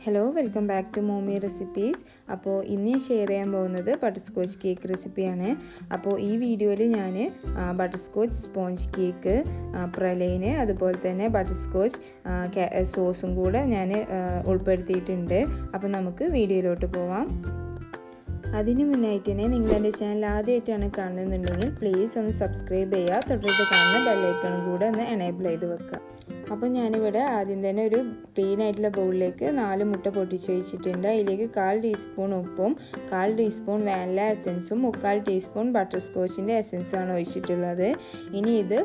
Hello, welcome back to Momi recipes. അപ്പോൾ ഇന്ന് ഞാൻ ഷെയർ ചെയ്യാൻ പോകുന്നത് ബട്ടർസ്കോച്ച് കേക്ക് റെസിപ്പിയാണ്. അപ്പോൾ ഈ വീഡിയോയിൽ ഞാൻ ബട്ടർസ്കോച്ച് സ്പോഞ്ച് കേക്ക്, പ്രലൈന്, അതുപോലെ തന്നെ ബട്ടർസ്കോച്ച് സോസും കൂടെ ഞാൻ ഉൾപ്പെടുത്തിയിട്ടുണ്ട്. അപ്പോൾ നമുക്ക് വീഡിയോയിലോട്ട് പോവാം. അതിന് മുന്നായിട്ട് തന്നെ നിങ്ങൾ എൻ്റെ ചാനൽ ആദ്യമായിട്ടാണ് കാണുന്നുണ്ടെങ്കിൽ പ്ലീസ് ഒന്ന് സബ്സ്ക്രൈബ് ചെയ്യുക. തൊട്ടടുത്ത് കാണുന്ന ബെല്ലൈക്കണും കൂടെ ഒന്ന് എനേബിൾ ചെയ്ത് വെക്കുക. അപ്പോൾ ഞാനിവിടെ ആദ്യം തന്നെ ഒരു ക്ലീൻ ആയിട്ടുള്ള ബൗളിലേക്ക് 4 മുട്ട പൊട്ടിച്ച് വെച്ചിട്ടുണ്ട്. അതിലേക്ക് 1/4 ടീസ്പൂൺ ഉപ്പും 1/4 ടീസ്പൂൺ വാനില എസൻസും 3/4 ടീസ്പൂൺ ബട്ടർസ്കോച്ചിൻ്റെ എസൻസുമാണ് ഒഴിച്ചിട്ടുള്ളത്. ഇനി ഇത്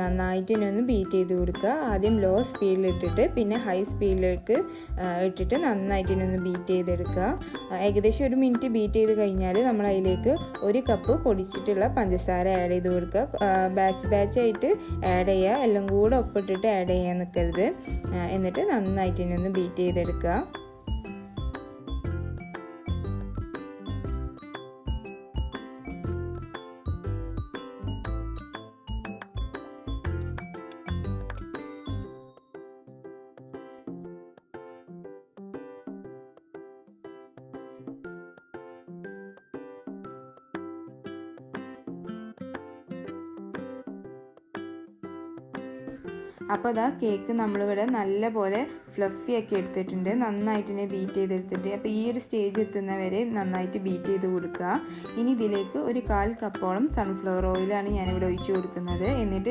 നന്നായിട്ട് ഒന്ന് ബീറ്റ് ചെയ്ത് കൊടുക്കുക. ആദ്യം ലോ സ്പീഡിലിട്ടിട്ട് പിന്നെ ഹൈ സ്പീഡിലേക്ക് ഇട്ടിട്ട് നന്നായിട്ട് ഒന്ന് ബീറ്റ് ചെയ്തെടുക്കുക. ഏകദേശം 1 മിനിറ്റ് ബീറ്റ് ചെയ്ത് കഴിഞ്ഞാൽ നമ്മൾ അതിലേക്ക് 1 കപ്പ് പൊടിച്ചിട്ടുള്ള പഞ്ചസാര ആഡ് ചെയ്ത് കൊടുക്കുക. ബാച്ചായിട്ട് ആഡ് ചെയ്യുക, എല്ലാം കൂടെ ഒപ്പിട്ടിട്ട് ആഡ് ചെയ്യാൻ നിൽക്കരുത്. എന്നിട്ട് നന്നായിട്ട് ഒന്ന് ബീറ്റ് ചെയ്തെടുക്കുക. അപ്പോൾ അതാ കേക്ക് നമ്മളിവിടെ നല്ലപോലെ ഫ്ലഫി ആക്കി എടുത്തിട്ടുണ്ട്. നന്നായിട്ട് തന്നെ ബീറ്റ് ചെയ്തെടുത്തിട്ട് അപ്പോൾ ഈ ഒരു സ്റ്റേജ് എത്തുന്നവരെ നന്നായിട്ട് ബീറ്റ് ചെയ്ത് കൊടുക്കുക. ഇനി ഇതിലേക്ക് ഒരു 1/4 കപ്പോളം സൺഫ്ലവർ ഓയിലാണ് ഞാനിവിടെ ഒഴിച്ച് കൊടുക്കുന്നത്. എന്നിട്ട്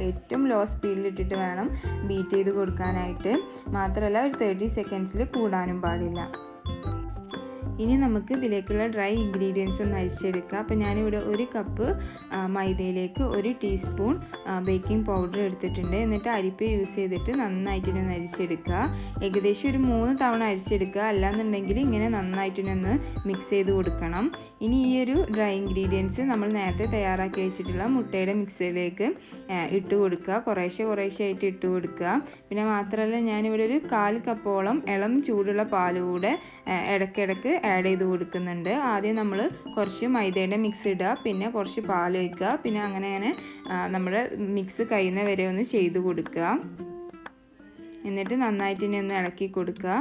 ഏറ്റവും ലോ സ്പീഡിൽ ഇട്ടിട്ട് വേണം ബീറ്റ് ചെയ്ത് കൊടുക്കാനായിട്ട്. മാത്രമല്ല ഒരു 30 സെക്കൻഡ്സിൽ കൂടാനും പാടില്ല. ഇനി നമുക്ക് ഇതിലേക്കുള്ള ഡ്രൈ ഇൻഗ്രീഡിയൻസ് ഒന്ന് അരിച്ചെടുക്കുക. അപ്പോൾ ഞാനിവിടെ 1 കപ്പ് മൈദയിലേക്ക് 1 ടീസ്പൂൺ ബേക്കിംഗ് പൗഡർ എടുത്തിട്ടുണ്ട്. എന്നിട്ട് അരിപ്പ യൂസ് ചെയ്തിട്ട് നന്നായിട്ടൊന്ന് അരിച്ചെടുക്കുക. ഏകദേശം ഒരു 3 തവണ അരിച്ചെടുക്കുക. അല്ലാന്നുണ്ടെങ്കിൽ ഇങ്ങനെ നന്നായിട്ടൊന്ന് മിക്സ് ചെയ്ത് കൊടുക്കണം. ഇനി ഈ ഒരു ഡ്രൈ ഇൻഗ്രീഡിയൻസ് നമ്മൾ നേരത്തെ തയ്യാറാക്കി വെച്ചിട്ടുള്ള മുട്ടയുടെ മിക്സിലേക്ക് ഇട്ട് കൊടുക്കുക. കുറേശ്ശെ ആയിട്ട് ഇട്ട് കൊടുക്കുക. പിന്നെ മാത്രമല്ല ഞാനിവിടെ ഒരു 1/4 കപ്പോളം ഇളം ചൂടുള്ള പാൽ കൂടെ ഇടയ്ക്കിടയ്ക്ക് ആഡ് ചെയ്ത് കൊടുക്കുന്നുണ്ട്. ആദ്യം നമ്മൾ കുറച്ച് മൈദയുടെ മിക്സ് ഇടുക, പിന്നെ കുറച്ച് പാൽ ഒഴിക്കുക, പിന്നെ അങ്ങനെ നമ്മുടെ മിക്സ് കഴിയുന്ന വരെ ഒന്ന് ചെയ്ത് കൊടുക്കുക. എന്നിട്ട് നന്നായിട്ട് ഇനി ഒന്ന് ഇളക്കി കൊടുക്കുക.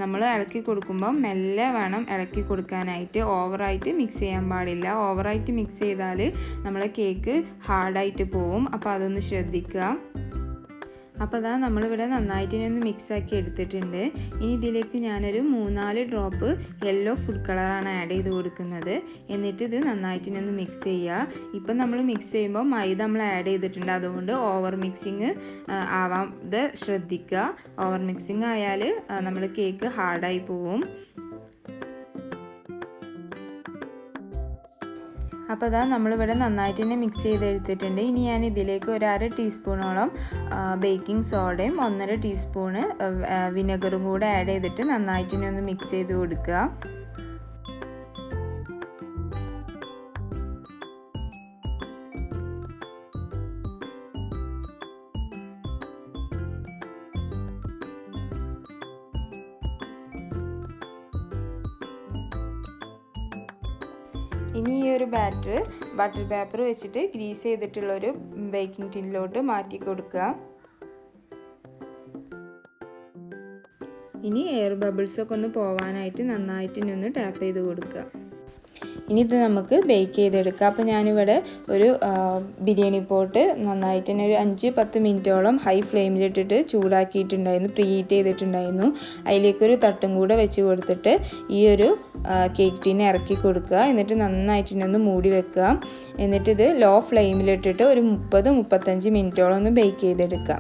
നമ്മൾ ഇളക്കി കൊടുക്കുമ്പോൾ മെല്ലെ വേണം ഇളക്കി കൊടുക്കാനായിട്ട്. ഓവറായിട്ട് മിക്സ് ചെയ്യാൻ പാടില്ല. ഓവറായിട്ട് മിക്സ് ചെയ്താൽ നമ്മളെ കേക്ക് ഹാർഡായിട്ട് പോവും. അപ്പോൾ അതൊന്ന് ശ്രദ്ധിക്കുക. അപ്പോൾ അതാ നമ്മളിവിടെ നന്നായിട്ട് ഒന്ന് മിക്സാക്കി എടുത്തിട്ടുണ്ട്. ഇനി ഇതിലേക്ക് ഞാനൊരു 3-4 ഡ്രോപ്പ് യെല്ലോ ഫുഡ് കളറാണ് ആഡ് ചെയ്ത് കൊടുക്കുന്നത്. എന്നിട്ട് ഇത് നന്നായിട്ട് ഒന്ന് മിക്സ് ചെയ്യുക. ഇപ്പം നമ്മൾ മിക്സ് ചെയ്യുമ്പോൾ മൈദ നമ്മൾ ആഡ് ചെയ്തിട്ടുണ്ട്. അതുകൊണ്ട് ഓവർ മിക്സിങ് ആവാതെ ശ്രദ്ധിക്കുക. ഓവർ മിക്സിങ് ആയാൽ നമ്മുടെ കേക്ക് ഹാർഡായി പോവും. അപ്പോൾ അതാ നമ്മളിവിടെ നന്നായിട്ട് തന്നെ മിക്സ് ചെയ്തെടുത്തിട്ടുണ്ട്. ഇനി ഞാൻ ഇതിലേക്ക് 1/2 ടീസ്പൂണോളം ബേക്കിംഗ് സോഡയും 1.5 ടീസ്പൂണ് വിനെഗറും കൂടെ ആഡ് ചെയ്തിട്ട് നന്നായിട്ട് തന്നെ ഒന്ന് മിക്സ് ചെയ്ത് കൊടുക്കുക. ഇനി ഈ ഒരു ബട്ടർ പേപ്പർ വെച്ചിട്ട് ഗ്രീസ് ചെയ്തിട്ടുള്ളൊരു ബേക്കിംഗ് ടിന്നിലോട്ട് മാറ്റി കൊടുക്കുക. ഇനി എയർ ബബിൾസൊക്കെ ഒന്ന് പോവാനായിട്ട് നന്നായിട്ട് ഒന്ന് ടാപ്പ് ചെയ്ത് കൊടുക്കുക. ഇനി ഇത് നമുക്ക് ബേക്ക് ചെയ്തെടുക്കാം. അപ്പോൾ ഞാനിവിടെ ഒരു ബിരിയാണി പോട്ട് നന്നായിട്ട് തന്നെ ഒരു 5-10 മിനിറ്റോളം ഹൈ ഫ്ലെയിമിലിട്ടിട്ട് ചൂടാക്കിയിട്ടുണ്ടായിരുന്നു, പ്രീ ഹീറ്റ് ചെയ്തിട്ടുണ്ടായിരുന്നു. അതിലേക്കൊരു തട്ടും കൂടെ വെച്ച് കൊടുത്തിട്ട് ഈ ഒരു കേക്ക് ടീനെ ഇറക്കി കൊടുക്കുക. എന്നിട്ട് നന്നായിട്ട് ഒന്ന് മൂടി വെക്കുക. എന്നിട്ടിത് ലോ ഫ്ലെയിമിലിട്ടിട്ട് ഒരു 30-35 മിനിറ്റോളം ഒന്ന് ബേക്ക് ചെയ്തെടുക്കുക.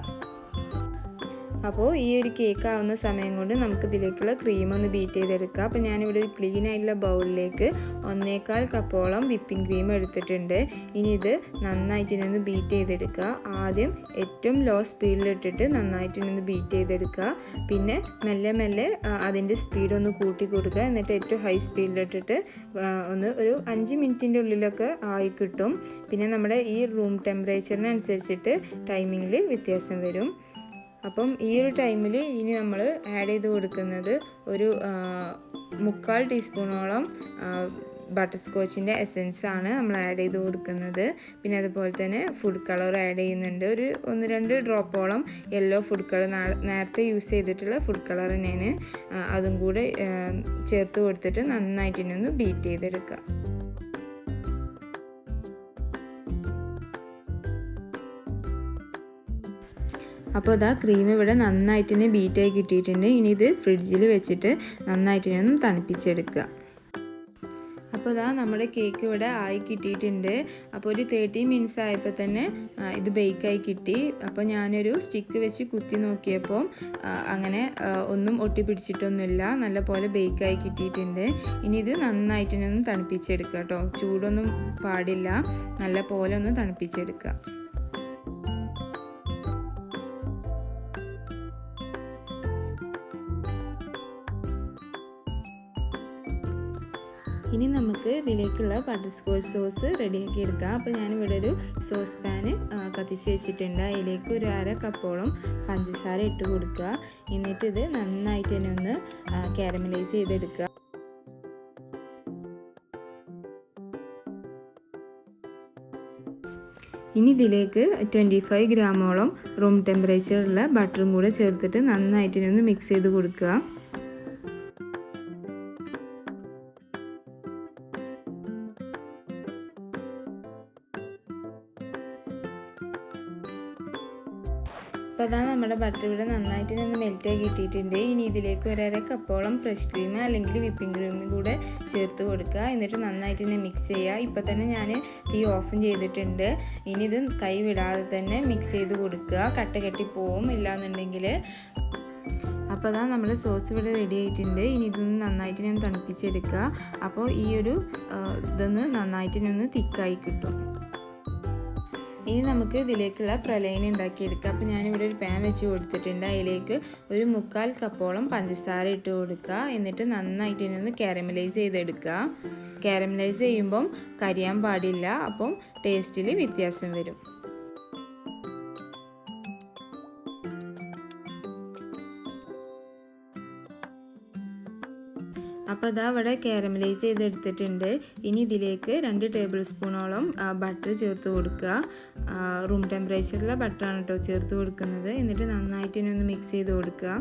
അപ്പോൾ ഈ ഒരു കേക്ക് ആവുന്ന സമയം കൊണ്ട് നമുക്ക് ഇതിലേക്കുള്ള ക്രീം ഒന്ന് ബീറ്റ് ചെയ്തെടുക്കാം. അപ്പോൾ ഞാനിവിടെ ഒരു ക്ലീൻ ആയിട്ടുള്ള ബൗളിലേക്ക് 1/4 കപ്പോളം വിപ്പിംഗ് ക്രീം എടുത്തിട്ടുണ്ട്. ഇനി ഇത് നന്നായിട്ടൊന്ന് ബീറ്റ് ചെയ്തെടുക്കുക. ആദ്യം ഏറ്റവും ലോ സ്പീഡിലിട്ടിട്ട് നന്നായിട്ടൊന്ന് ബീറ്റ് ചെയ്തെടുക്കുക. പിന്നെ മെല്ലെ അതിൻ്റെ സ്പീഡ് ഒന്ന് കൂട്ടി കൊടുക്കുക. എന്നിട്ട് ഏറ്റവും ഹൈ സ്പീഡിലിട്ടിട്ട് ഒരു 5 മിനിറ്റിൻ്റെ ഉള്ളിലൊക്കെ ആയി കിട്ടും. പിന്നെ നമ്മുടെ ഈ റൂം ടെമ്പറേച്ചറിനനുസരിച്ചിട്ട് ടൈമിങ്ങിൽ വ്യത്യാസം വരും. അപ്പം ഈ ഒരു ടൈമിൽ ഇനി നമ്മൾ ആഡ് ചെയ്ത് കൊടുക്കുന്നത് ഒരു 3/4 ടീസ്പൂണോളം ബട്ടർ സ്കോച്ചിൻ്റെ എസെൻസ് ആണ് നമ്മൾ ആഡ് ചെയ്ത് കൊടുക്കുന്നത്. പിന്നെ അതുപോലെ തന്നെ ഫുഡ് കളർ ആഡ് ചെയ്യുന്നുണ്ട്. ഒരു 1-2 ഡ്രോപ്പോളം യെല്ലോ ഫുഡ് കളർ, നേരത്തെ യൂസ് ചെയ്തിട്ടുള്ള ഫുഡ് കളർ തന്നെയാണ്. അതും കൂടെ ചേർത്ത് കൊടുത്തിട്ട് നന്നായിട്ട് ഇനി ഒന്ന് ബീറ്റ് ചെയ്തെടുക്കുക. അപ്പോൾ ഇതാ ക്രീം ഇവിടെ നന്നായിട്ട് തന്നെ ബീറ്റായി കിട്ടിയിട്ടുണ്ട്. ഇനി ഇത് ഫ്രിഡ്ജിൽ വെച്ചിട്ട് നന്നായിട്ട് ഒന്ന് തണുപ്പിച്ചെടുക്കുക. അപ്പോൾ ഇതാ നമ്മുടെ കേക്ക് ഇവിടെ ആയി കിട്ടിയിട്ടുണ്ട്. അപ്പോൾ ഒരു 30 മിനിറ്റ്സ് ആയപ്പോൾ തന്നെ ഇത് ബേക്കായി കിട്ടി. അപ്പോൾ ഞാനൊരു സ്റ്റിക്ക് വെച്ച് കുത്തി നോക്കിയപ്പോൾ അങ്ങനെ ഒന്നും ഒട്ടിപ്പിടിച്ചിട്ടൊന്നുമില്ല, നല്ല പോലെ ബേക്കായി കിട്ടിയിട്ടുണ്ട്. ഇനി ഇത് നന്നായിട്ട് ഒന്ന് തണുപ്പിച്ചെടുക്കുക കേട്ടോ. ചൂടൊന്നും പാടില്ല, നല്ല പോലെ ഒന്ന് തണുപ്പിച്ചെടുക്കുക. ഇനി നമുക്ക് ഇതിലേക്കുള്ള ബട്ടർ സ്കോച്ച് സോസ് റെഡിയാക്കി എടുക്കാം. അപ്പോൾ ഞാനിവിടെ ഒരു സോസ് പാന് കത്തിച്ച് വെച്ചിട്ടുണ്ട്. അതിലേക്ക് ഒരു 1/2 കപ്പോളം പഞ്ചസാര ഇട്ട് കൊടുക്കുക. എന്നിട്ട് ഇത് നന്നായിട്ട് തന്നെ ഒന്ന് കാരമലൈസ് ചെയ്തെടുക്കുക. ഇനി ഇതിലേക്ക് 25 ഗ്രാമോളം റൂം ടെമ്പറേച്ചറുള്ള ബട്ടറും കൂടെ ചേർത്തിട്ട് നന്നായിട്ട് ഒന്ന് മിക്സ് ചെയ്ത് കൊടുക്കുക. അപ്പോൾ അതാണ് നമ്മുടെ ബട്ടർ ഇവിടെ നന്നായിട്ട് ഒന്ന് മെൽറ്റായി കിട്ടിയിട്ടുണ്ട്. ഇനി ഇതിലേക്ക് 1/2 കപ്പോളം ഫ്രഷ് ക്രീം അല്ലെങ്കിൽ വിപ്പിംഗ് ക്രീം കൂടെ ചേർത്ത് കൊടുക്കുക. എന്നിട്ട് നന്നായിട്ട് തന്നെ മിക്സ് ചെയ്യുക. ഇപ്പോൾ തന്നെ ഞാൻ തീ ഓഫും ചെയ്തിട്ടുണ്ട്. ഇനി ഇത് കൈ വിടാതെ തന്നെ മിക്സ് ചെയ്ത് കൊടുക്കുക. കട്ട കെട്ടി പോവും ഇല്ലാന്നുണ്ടെങ്കിൽ. അപ്പോൾ അതാ നമ്മുടെ സോസ് ഇവിടെ റെഡി ആയിട്ടുണ്ട്. ഇനി ഇതൊന്ന് നന്നായിട്ട് ഞാൻ തണുപ്പിച്ചെടുക്കുക. അപ്പോൾ ഈ ഒരു ഇതൊന്ന് നന്നായിട്ട് ഒന്ന് തിക്കായി കിട്ടും. ഇനി നമുക്ക് ഇതിലേക്കുള്ള പ്രലൈൻ ഉണ്ടാക്കിയെടുക്കാം. അപ്പോൾ ഞാനിവിടെ ഒരു പാൻ വെച്ച് കൊടുത്തിട്ടുണ്ട്. അതിലേക്ക് ഒരു 1/4 കപ്പോളം പഞ്ചസാര ഇട്ട് കൊടുക്കുക. എന്നിട്ട് നന്നായിട്ട് ഒന്ന് കാരമലൈസ് ചെയ്തെടുക്കുക. കാരമലൈസ് ചെയ്യുമ്പം കരിയാൻ പാടില്ല, അപ്പം ടേസ്റ്റിൽ വ്യത്യാസം വരും. അപ്പോൾ അതാ ഇവിടെ കാരമലൈസ് ചെയ്തെടുത്തിട്ടുണ്ട്. ഇനി ഇതിലേക്ക് 2 ടേബിൾ സ്പൂണോളം ബട്ടർ ചേർത്ത് കൊടുക്കുക. റൂം ടെമ്പറേച്ചറിലെ ബട്ടറാണ് കേട്ടോ ചേർത്ത് കൊടുക്കുന്നത്. എന്നിട്ട് നന്നായിട്ട് ഇനി ഒന്ന് മിക്സ് ചെയ്ത് കൊടുക്കുക.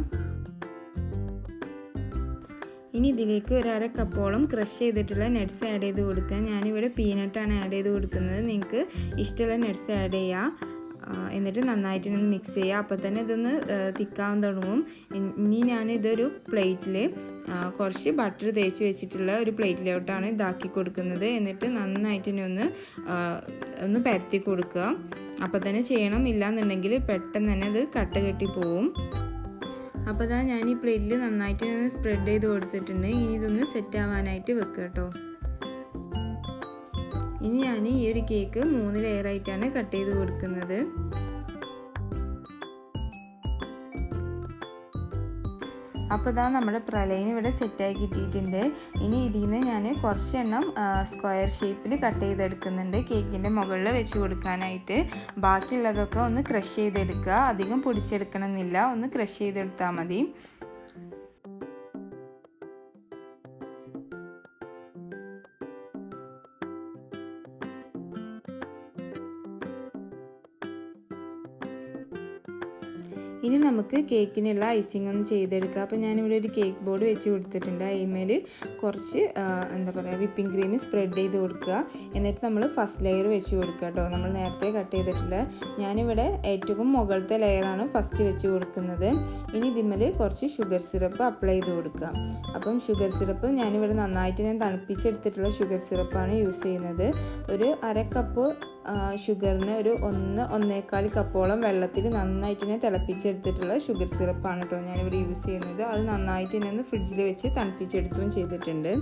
ഇനി ഇതിലേക്ക് 1/2 കപ്പോളം ക്രഷ് ചെയ്തിട്ടുള്ള നട്ട്സ് ആഡ് ചെയ്ത് കൊടുക്കുക. ഞാനിവിടെ പീനട്ടാണ് ആഡ് ചെയ്ത് കൊടുക്കുന്നത്. നിങ്ങൾക്ക് ഇഷ്ടമുള്ള നട്ട്സ് ആഡ് ചെയ്യാം. എന്നിട്ട് നന്നായിട്ട് ഒന്ന് മിക്സ് ചെയ്യുക. അപ്പോൾ തന്നെ ഇതൊന്ന് തിക്കാവാൻ തുടങ്ങും. ഇനി ഞാനിതൊരു പ്ലേറ്റിൽ കുറച്ച് ബട്ടർ തേച്ച് വെച്ചിട്ടുള്ള ഒരു പ്ലേറ്റിലോട്ടാണ് ഇതാക്കി കൊടുക്കുന്നത്. എന്നിട്ട് നന്നായിട്ട് ഒന്ന് പരത്തി കൊടുക്കുക. അപ്പോൾ തന്നെ ചെയ്യണം, ഇല്ലാന്നുണ്ടെങ്കിൽ പെട്ടെന്ന് തന്നെ അത് കട്ട കെട്ടി പോവും. അപ്പോൾ ഇതാ ഞാൻ ഈ പ്ലേറ്റിൽ നന്നായിട്ട് സ്പ്രെഡ് ചെയ്ത് കൊടുത്തിട്ടുണ്ട്. ഇനി ഇതൊന്ന് സെറ്റ് ആവാനായിട്ട് വെക്കുക കേട്ടോ. ഇനി ഞാൻ ഈ ഒരു കേക്ക് 3 ലെയറായിട്ടാണ് കട്ട് ചെയ്ത് കൊടുക്കുന്നത്. അപ്പോൾ ഇതാ നമ്മുടെ പ്രലൈൻ ഇവിടെ സെറ്റായി കിട്ടിയിട്ടുണ്ട്. ഇനി ഇതിൽ നിന്ന് ഞാൻ കുറച്ചെണ്ണം സ്ക്വയർ ഷേപ്പിൽ കട്ട് ചെയ്തെടുക്കുന്നുണ്ട് കേക്കിൻ്റെ മുകളിൽ വെച്ച് കൊടുക്കാനായിട്ട്. ബാക്കിയുള്ളതൊക്കെ ഒന്ന് ക്രഷ് ചെയ്തെടുക്കുക. അധികം പൊടിച്ചെടുക്കണമെന്നില്ല, ഒന്ന് ക്രഷ് ചെയ്തെടുത്താൽ മതി. ഇനി നമുക്ക് കേക്കിനുള്ള ഐസിങ് ഒന്ന് ചെയ്തെടുക്കാം. അപ്പോൾ ഞാനിവിടെ ഒരു കേക്ക് ബോർഡ് വെച്ച് കൊടുത്തിട്ടുണ്ട്. അതിന്മേൽ കുറച്ച് വിപ്പിംഗ് ക്രീം സ്പ്രെഡ് ചെയ്ത് കൊടുക്കുക. എന്നിട്ട് നമ്മൾ ഫസ്റ്റ് ലെയർ വെച്ച് കൊടുക്കുക കേട്ടോ. നമ്മൾ നേരത്തെ കട്ട് ചെയ്തിട്ടില്ല. ഞാനിവിടെ ഏറ്റവും മുകളിലത്തെ ലെയറാണ് ഫസ്റ്റ് വെച്ച് കൊടുക്കുന്നത്. ഇനി ഇതിന്മേൽ കുറച്ച് ഷുഗർ സിറപ്പ് അപ്ലൈ ചെയ്ത് കൊടുക്കുക. അപ്പം ഷുഗർ സിറപ്പ് ഞാനിവിടെ നന്നായിട്ട് ഞാൻ തണുപ്പിച്ചെടുത്തിട്ടുള്ള ഷുഗർ സിറപ്പാണ് യൂസ് ചെയ്യുന്നത്. ഒരു 1/2 കപ്പ് ഷുഗറിന് ഒരു 1-1.25 കപ്പോളം വെള്ളത്തിൽ നന്നായിട്ട് തിളപ്പിച്ചെടുത്തിട്ടുള്ള ഷുഗർ സിറപ്പാണ് കേട്ടോ ഞാനിവിടെ യൂസ് ചെയ്യുന്നത്. അത് നന്നായിട്ട് ഒന്ന് ഫ്രിഡ്ജിൽ വെച്ച് തണുപ്പിച്ചെടുത്തും ചെയ്തിട്ടുണ്ട്.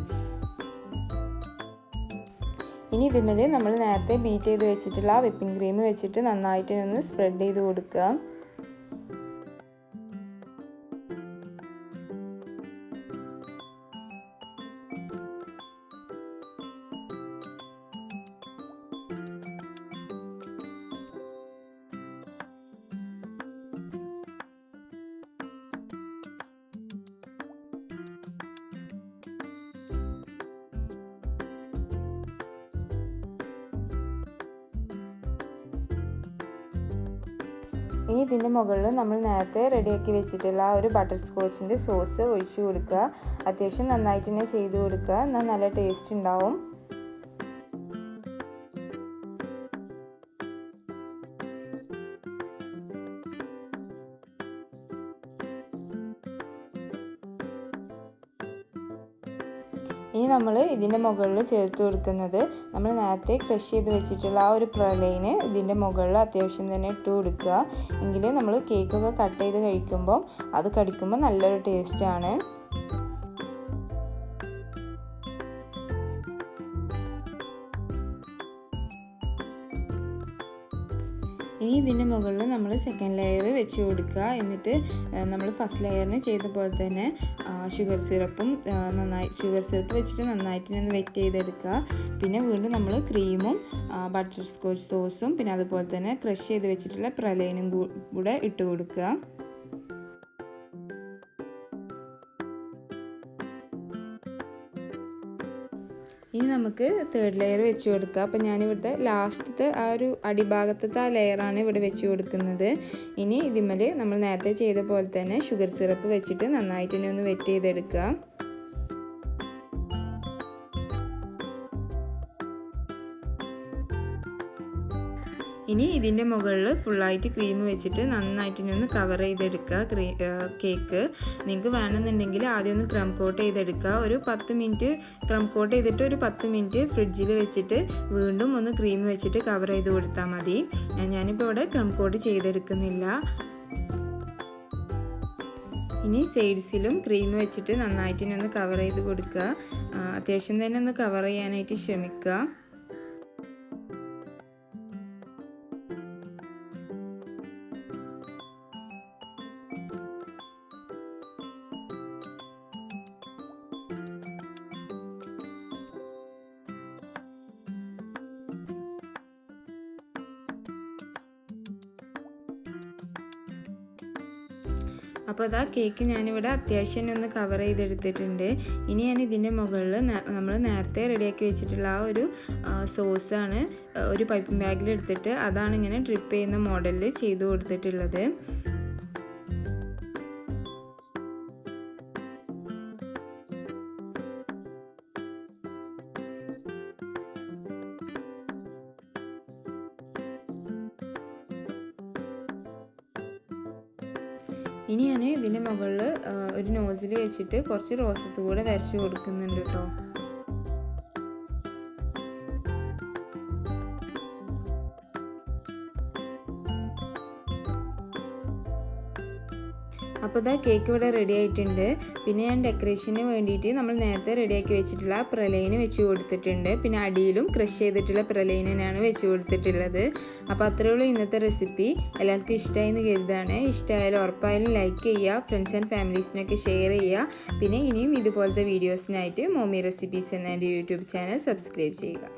ഇനി ഇതിന്മേൽ നമ്മൾ നേരത്തെ ബീറ്റ് ചെയ്ത് വെച്ചിട്ടുള്ള വിപ്പിംഗ് ക്രീം വെച്ചിട്ട് നന്നായിട്ട് ഒന്ന് സ്പ്രെഡ് ചെയ്ത് കൊടുക്കുക. ഇനി ഇതിൻ്റെ മുകളിൽ നമ്മൾ നേരത്തെ റെഡിയാക്കി വെച്ചിട്ടുള്ള ആ ഒരു ബട്ടർ സ്കോച്ചിൻ്റെ സോസ് ഒഴിച്ചു കൊടുക്കുക. അത്യാവശ്യം നന്നായിട്ട് തന്നെ ചെയ്ത് കൊടുക്കുക, എന്നാൽ നല്ല ടേസ്റ്റ് ഉണ്ടാവും. ഇനി നമ്മൾ ഇതിൻ്റെ മുകളിൽ ചേർത്ത് കൊടുക്കുന്നത് നമ്മൾ നേരത്തെ ക്രഷ് ചെയ്ത് വെച്ചിട്ടുള്ള ആ ഒരു പ്രലൈന് ഇതിൻ്റെ മുകളിൽ അത്യാവശ്യം തന്നെ ഇട്ട് കൊടുക്കുക. എങ്കിൽ നമ്മൾ കേക്കൊക്കെ കട്ട് ചെയ്ത് കഴിക്കുമ്പോൾ അത് കടിക്കുമ്പോൾ നല്ലൊരു ടേസ്റ്റാണ്. ഇനി ഇതിൻ്റെ മുകളിൽ നമ്മൾ സെക്കൻഡ് ലെയർ വെച്ച് കൊടുക്കുക. എന്നിട്ട് നമ്മൾ ഫസ്റ്റ് ലെയറിന് ചെയ്ത പോലെ തന്നെ ഷുഗർ സിറപ്പ് വെച്ചിട്ട് നന്നായിട്ട് ഒന്ന് വെറ്റ് ചെയ്തെടുക്കുക. പിന്നെ വീണ്ടും നമ്മൾ ക്രീമും ബട്ടർ സ്കോച്ച് സോസും പിന്നെ അതുപോലെ തന്നെ ക്രഷ് ചെയ്ത് വെച്ചിട്ടുള്ള പ്രലൈനും കൂടെ ഇട്ട് കൊടുക്കുക. ഇനി നമുക്ക് തേർഡ് ലെയർ വെച്ച് കൊടുക്കുക. അപ്പോൾ ഞാനിവിടുത്തെ ലാസ്റ്റത്തെ ആ ഒരു അടിഭാഗത്തെ ആ ലെയറാണ് ഇവിടെ വെച്ച് കൊടുക്കുന്നത്. ഇനി ഇതിന്മേൽ നമ്മൾ നേരത്തെ ചെയ്ത പോലെ തന്നെ ഷുഗർ സിറപ്പ് വെച്ചിട്ട് നന്നായിട്ട് തന്നെ ഒന്ന് വെറ്റ് ചെയ്തെടുക്കുക. ഇനി ഇതിൻ്റെ മുകളിൽ ഫുള്ളായിട്ട് ക്രീം വെച്ചിട്ട് നന്നായിട്ട് ഒന്ന് കവർ ചെയ്തെടുക്കുക കേക്ക്. നിങ്ങൾക്ക് വേണമെന്നുണ്ടെങ്കിൽ ആദ്യം ഒന്ന് ക്രം കോട്ട് ചെയ്തെടുക്കുക. ഒരു 10 മിനിറ്റ് ക്രം കോട്ട് ചെയ്തിട്ട് ഒരു 10 മിനിറ്റ് ഫ്രിഡ്ജിൽ വെച്ചിട്ട് വീണ്ടും ഒന്ന് ക്രീം വെച്ചിട്ട് കവർ ചെയ്ത് കൊടുത്താൽ മതി. ഞാനിപ്പോൾ ഇവിടെ ക്രം കോട്ട് ചെയ്തെടുക്കുന്നില്ല. ഇനി സൈഡ്സിലും ക്രീം വെച്ചിട്ട് നന്നായിട്ട് ഒന്ന് കവർ ചെയ്ത് കൊടുക്കുക. അത്യാവശ്യം തന്നെ ഒന്ന് കവർ ചെയ്യാനായിട്ട് ശ്രമിക്കുക. അപ്പോൾ അതാ കേക്ക് ഞാനിവിടെ അത്യാവശ്യം ഒന്ന് കവർ ചെയ്തെടുത്തിട്ടുണ്ട്. ഇനി ഞാൻ ഇതിൻ്റെ മുകളിൽ നമ്മൾ നേരത്തെ റെഡിയാക്കി വെച്ചിട്ടുള്ള ആ ഒരു സോസാണ് ഒരു പൈപ്പിംഗ് ബാഗിൽ എടുത്തിട്ട് അതാണ് ഇങ്ങനെ ഡ്രിപ്പ് ചെയ്യുന്ന മോഡലിൽ ചെയ്ത് കൊടുത്തിട്ടുള്ളത്. ഇനി ഞാൻ ഇതിൻ്റെ മുകളിൽ ഒരു നോസിൽ വെച്ചിട്ട് കുറച്ച് റോസസ് കൂടെ വരച്ച് കൊടുക്കുന്നുണ്ട് കേട്ടോ. അപ്പോൾ ഇതാ കേക്ക് ഇവിടെ റെഡി ആയിട്ടുണ്ട്. പിന്നെ ഞാൻ ഡെക്കറേഷന് വേണ്ടിയിട്ട് നമ്മൾ നേരത്തെ റെഡിയാക്കി വെച്ചിട്ടുള്ള പ്രലൈന് വെച്ച് കൊടുത്തിട്ടുണ്ട്. പിന്നെ അടിയിലും ക്രഷ് ചെയ്തിട്ടുള്ള പ്രലൈനാണ് വെച്ച് കൊടുത്തിട്ടുള്ളത്. അപ്പോൾ അത്രയേ ഉള്ളൂ ഇന്നത്തെ റെസിപ്പി. എല്ലാവർക്കും ഇഷ്ടമായി എന്ന് കരുതാണ്. ഇഷ്ടമായാലും ഉറപ്പായാലും ലൈക്ക് ചെയ്യുക, ഫ്രണ്ട്സ് ആൻഡ് ഫാമിലീസിനൊക്കെ ഷെയർ ചെയ്യുക. പിന്നെ ഇനിയും ഇതുപോലത്തെ വീഡിയോസിനായിട്ട് മോമി റെസിപ്പീസ് എന്ന എൻ്റെ യൂട്യൂബ് ചാനൽ സബ്സ്ക്രൈബ് ചെയ്യുക.